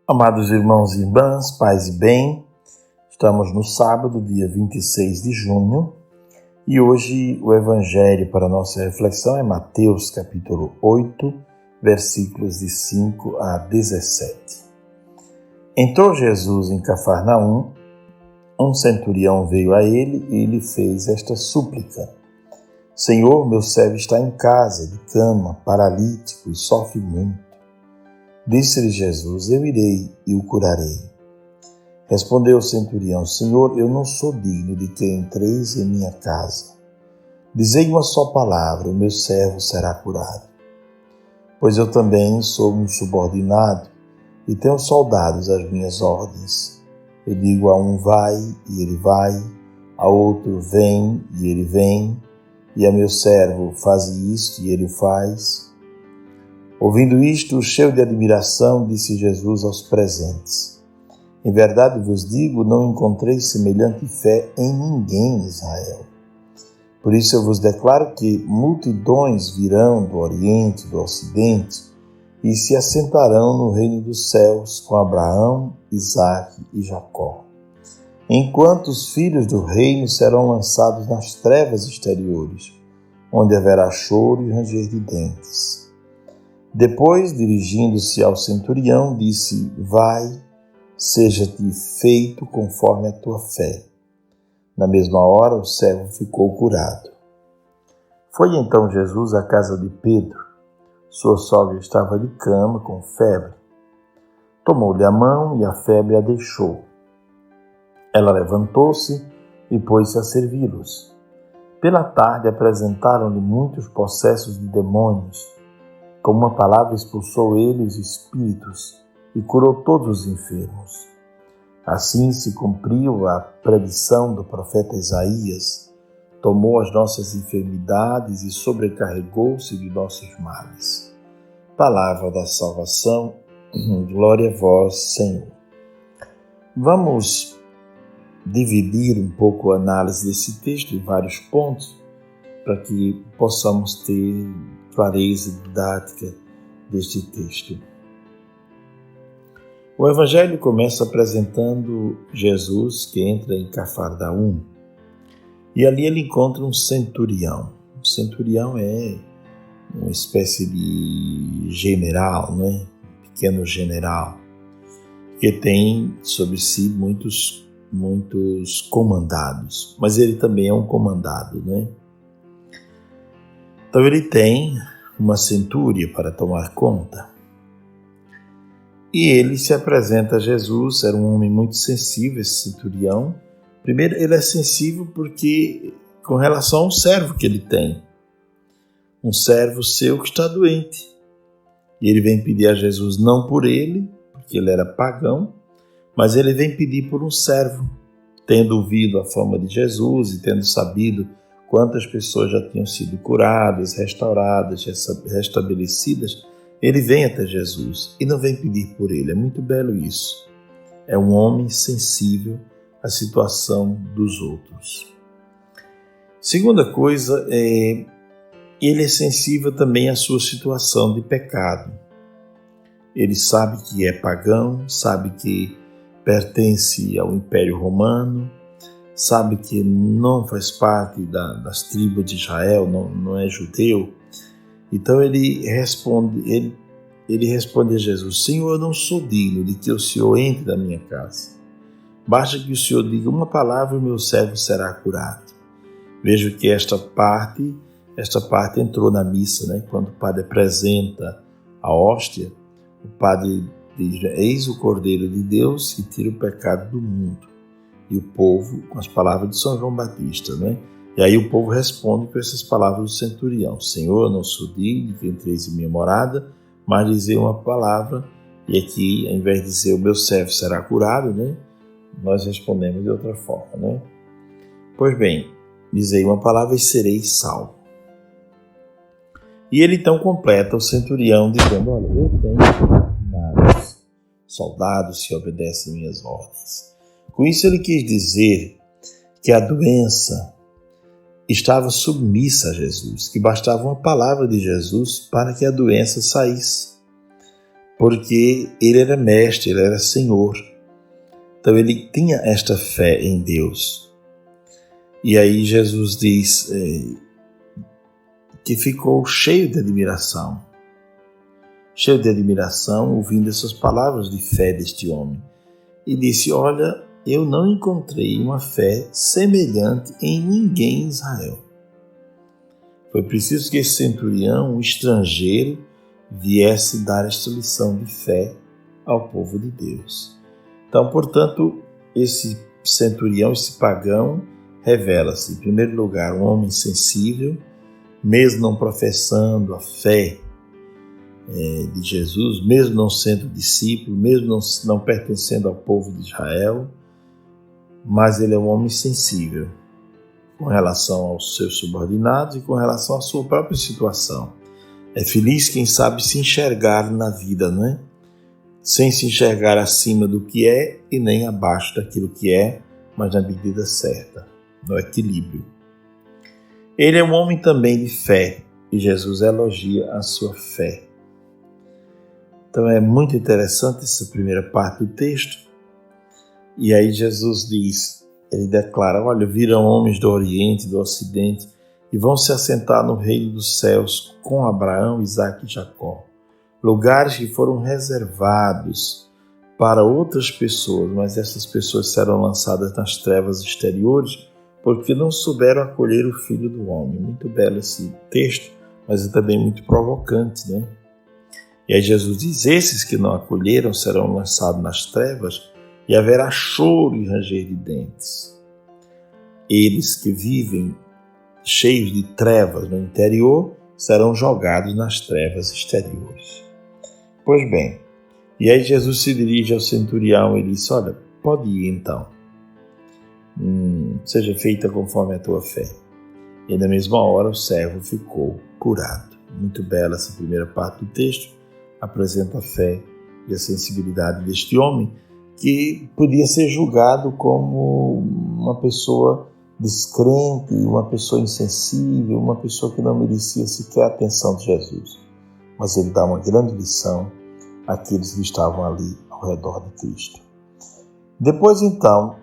Amados irmãos e irmãs, paz e bem, estamos no sábado, dia 26 de junho, e hoje o Evangelho para nossa reflexão é Mateus capítulo 8, versículos de 5 a 17. Entrou Jesus em Cafarnaum, um centurião veio a ele e lhe fez esta súplica: Senhor, meu servo está em casa, de cama, paralítico e sofre muito. Disse-lhe Jesus: Eu irei e o curarei. Respondeu o centurião: Senhor, eu não sou digno de que entreis em minha casa. Dizei uma só palavra, o meu servo será curado. Pois eu também sou um subordinado e tenho soldados às minhas ordens. Eu digo a um vai e ele vai, a outro vem e ele vem, e a meu servo faze isto e ele o faz. Ouvindo isto, cheio de admiração, disse Jesus aos presentes: Em verdade vos digo, não encontrei semelhante fé em ninguém em Israel. Por isso eu vos declaro que multidões virão do Oriente e do Ocidente e se assentarão no reino dos céus com Abraão, Isaque e Jacó, enquanto os filhos do reino serão lançados nas trevas exteriores, onde haverá choro e ranger de dentes. Depois, dirigindo-se ao centurião, disse: Vai, seja-te feito conforme a tua fé. Na mesma hora, o servo ficou curado. Foi então Jesus à casa de Pedro. Sua sogra estava de cama, com febre. Tomou-lhe a mão e a febre a deixou. Ela levantou-se e pôs-se a servi-los. Pela tarde, apresentaram-lhe muitos possessos de demônios. Com uma palavra expulsou ele os espíritos e curou todos os enfermos. Assim se cumpriu a predição do profeta Isaías: tomou as nossas enfermidades e sobrecarregou-se de nossos males. Palavra da salvação, glória a vós, Senhor. Vamos dividir um pouco a análise desse texto em vários pontos, para que possamos ter clareza didática deste texto. O Evangelho começa apresentando Jesus que entra em Cafarnaum e ali ele encontra um centurião. O centurião é uma espécie de general, né? Um pequeno general, que tem sobre si muitos comandados, mas ele também é um comandado, né? Então ele tem uma centúria para tomar conta. E ele se apresenta a Jesus, era um homem muito sensível, esse centurião. Primeiro, ele é sensível porque, com relação a um servo que ele tem, um servo seu que está doente. E ele vem pedir a Jesus não por ele, porque ele era pagão, mas ele vem pedir por um servo, tendo ouvido a fama de Jesus e tendo sabido quantas pessoas já tinham sido curadas, restauradas, restabelecidas. Ele vem até Jesus e não vem pedir por ele. É muito belo isso. É um homem sensível à situação dos outros. Segunda coisa, ele é sensível também à sua situação de pecado. Ele sabe que é pagão, sabe que pertence ao Império Romano, sabe que não faz parte das tribos de Israel, não é judeu. Então ele responde a Jesus: Senhor, eu não sou digno de que o Senhor entre na minha casa. Basta que o Senhor diga uma palavra e o meu servo será curado. Vejo que esta parte entrou na missa, né? Quando o padre apresenta a hóstia, o padre diz: Eis o Cordeiro de Deus que tira o pecado do mundo. E o povo, com as palavras de São João Batista, né? E aí o povo responde com essas palavras do centurião: Senhor, eu não sou digno de que entreis em minha morada, mas dizei uma palavra. E aqui, ao invés de dizer o meu servo será curado, né? Nós respondemos de outra forma, né? Pois bem, dizei uma palavra e serei salvo. E ele então completa o centurião dizendo: olha, eu tenho soldados que obedecem minhas ordens. Com isso ele quis dizer que a doença estava submissa a Jesus, que bastava uma palavra de Jesus para que a doença saísse. porque ele era mestre, ele era Senhor. Então ele tinha esta fé em Deus. E aí Jesus diz que ficou cheio de admiração ouvindo essas palavras de fé deste homem. E disse: olha, eu não encontrei uma fé semelhante em ninguém em Israel. Foi preciso que esse centurião, um estrangeiro, viesse dar esta lição de fé ao povo de Deus. Então, portanto, esse centurião, esse pagão, revela-se, em primeiro lugar, um homem sensível, mesmo não professando a fé de Jesus, mesmo não sendo discípulo, mesmo não pertencendo ao povo de Israel, mas ele é um homem sensível com relação aos seus subordinados e com relação à sua própria situação. É feliz quem sabe se enxergar na vida, não é? Sem se enxergar acima do que é e nem abaixo daquilo que é, mas na medida certa, no equilíbrio. Ele é um homem também de fé e Jesus elogia a sua fé. Então é muito interessante essa primeira parte do texto. E aí Jesus diz, ele declara: olha, virão homens do Oriente, do Ocidente, e vão se assentar no reino dos céus com Abraão, Isaque e Jacó. Lugares que foram reservados para outras pessoas, mas essas pessoas serão lançadas nas trevas exteriores porque não souberam acolher o Filho do Homem. Muito belo esse texto, mas é também muito provocante, né? E aí Jesus diz: esses que não acolheram serão lançados nas trevas e haverá choro e ranger de dentes. Eles que vivem cheios de trevas no interior serão jogados nas trevas exteriores. Pois bem, e aí Jesus se dirige ao centurião e diz: olha, pode ir então, seja feita conforme a tua fé. E na mesma hora o servo ficou curado. Muito bela essa primeira parte do texto, apresenta a fé e a sensibilidade deste homem, que podia ser julgado como uma pessoa descrente, uma pessoa insensível, uma pessoa que não merecia sequer a atenção de Jesus. Mas ele dá uma grande lição àqueles que estavam ali ao redor de Cristo. Depois, então,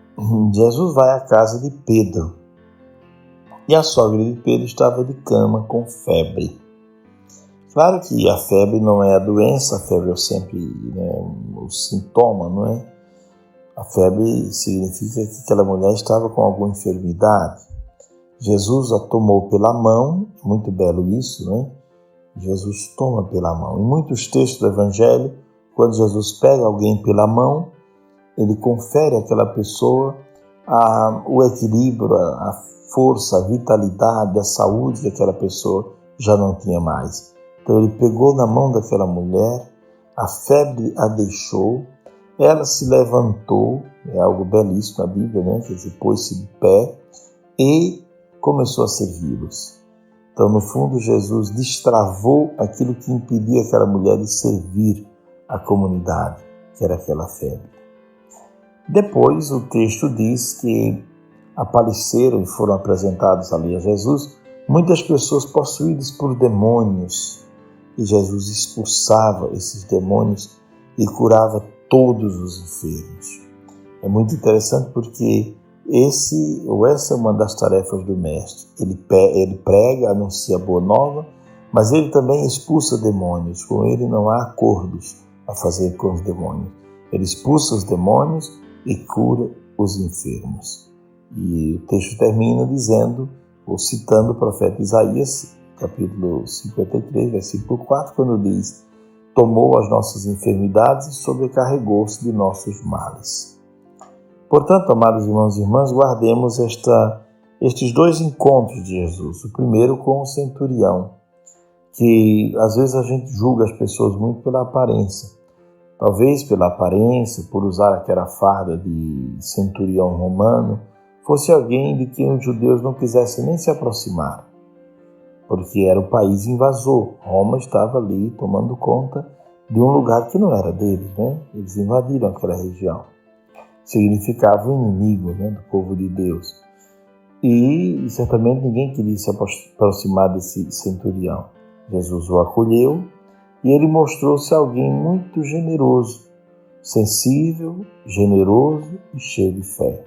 Jesus vai à casa de Pedro. E a sogra de Pedro estava de cama com febre. Claro que a febre não é a doença, a febre é sempre o sintoma, não é? A febre significa que aquela mulher estava com alguma enfermidade. Jesus a tomou pela mão, muito belo isso, né? Jesus toma pela mão. Em muitos textos do Evangelho, quando Jesus pega alguém pela mão, ele confere àquela pessoa o equilíbrio, a força, a vitalidade, a saúde que aquela pessoa já não tinha mais. Então ele pegou na mão daquela mulher, a febre a deixou, ela se levantou, é algo belíssimo na Bíblia, né? Quer dizer, pôs-se de pé e começou a servi-los. Então, no fundo, Jesus destravou aquilo que impedia aquela mulher de servir a comunidade, que era aquela febre. Depois, o texto diz que apareceram e foram apresentados ali a Jesus muitas pessoas possuídas por demônios, e Jesus expulsava esses demônios e curava todos os enfermos. É muito interessante porque essa é uma das tarefas do Mestre. Ele prega, anuncia a boa nova, mas ele também expulsa demônios. Com ele não há acordos a fazer com os demônios. Ele expulsa os demônios e cura os enfermos. E o texto termina dizendo, ou citando o profeta Isaías, capítulo 53, versículo 4, quando diz: tomou as nossas enfermidades e sobrecarregou-se de nossos males. Portanto, amados irmãos e irmãs, guardemos estes dois encontros de Jesus. O primeiro com o centurião, que às vezes a gente julga as pessoas muito pela aparência. Talvez pela aparência, por usar aquela farda de centurião romano, fosse alguém de quem os judeus não quisessem nem se aproximar, porque era o país invasor. Roma estava ali tomando conta de um lugar que não era deles, né? Eles invadiram aquela região. Significava o inimigo, né, do povo de Deus. E certamente ninguém queria se aproximar desse centurião. Jesus o acolheu e ele mostrou-se alguém muito generoso, sensível, generoso e cheio de fé.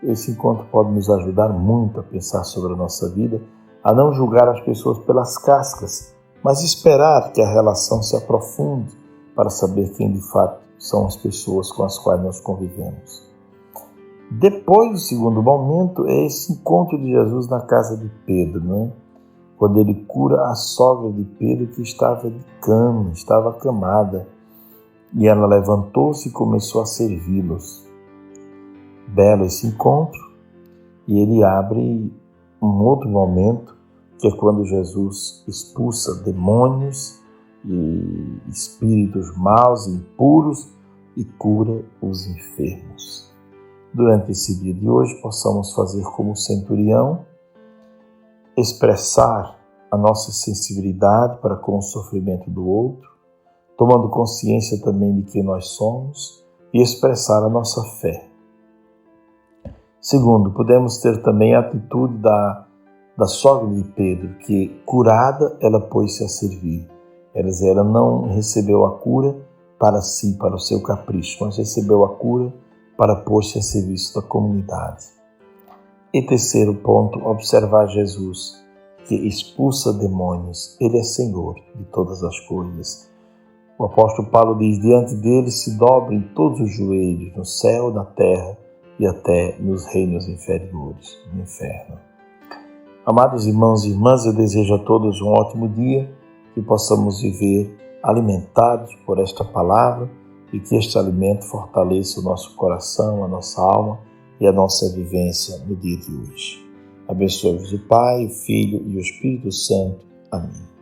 Esse encontro pode nos ajudar muito a pensar sobre a nossa vida, a não julgar as pessoas pelas cascas, mas esperar que a relação se aprofunde para saber quem de fato são as pessoas com as quais nós convivemos. Depois, o segundo momento é esse encontro de Jesus na casa de Pedro, não é? Quando ele cura a sogra de Pedro que estava de cama, estava acamada, e ela levantou-se e começou a servi-los. Belo esse encontro, e ele abre um outro momento, que é quando Jesus expulsa demônios e espíritos maus e impuros e cura os enfermos. Durante esse dia de hoje, possamos fazer como o centurião, expressar a nossa sensibilidade para com o sofrimento do outro, tomando consciência também de quem nós somos e expressar a nossa fé. Segundo, podemos ter também a atitude da sogra de Pedro, que, curada, ela pôs-se a servir. Ela não recebeu a cura para si, para o seu capricho, mas recebeu a cura para pôr-se a serviço da comunidade. E terceiro ponto, observar Jesus, que expulsa demônios. Ele é Senhor de todas as coisas. O apóstolo Paulo diz, diante dele se dobrem todos os joelhos, no céu, na terra e até nos reinos inferiores, no inferno. Amados irmãos e irmãs, eu desejo a todos um ótimo dia, que possamos viver alimentados por esta palavra e que este alimento fortaleça o nosso coração, a nossa alma e a nossa vivência no dia de hoje. Abençoe-vos o Pai, o Filho e o Espírito Santo. Amém.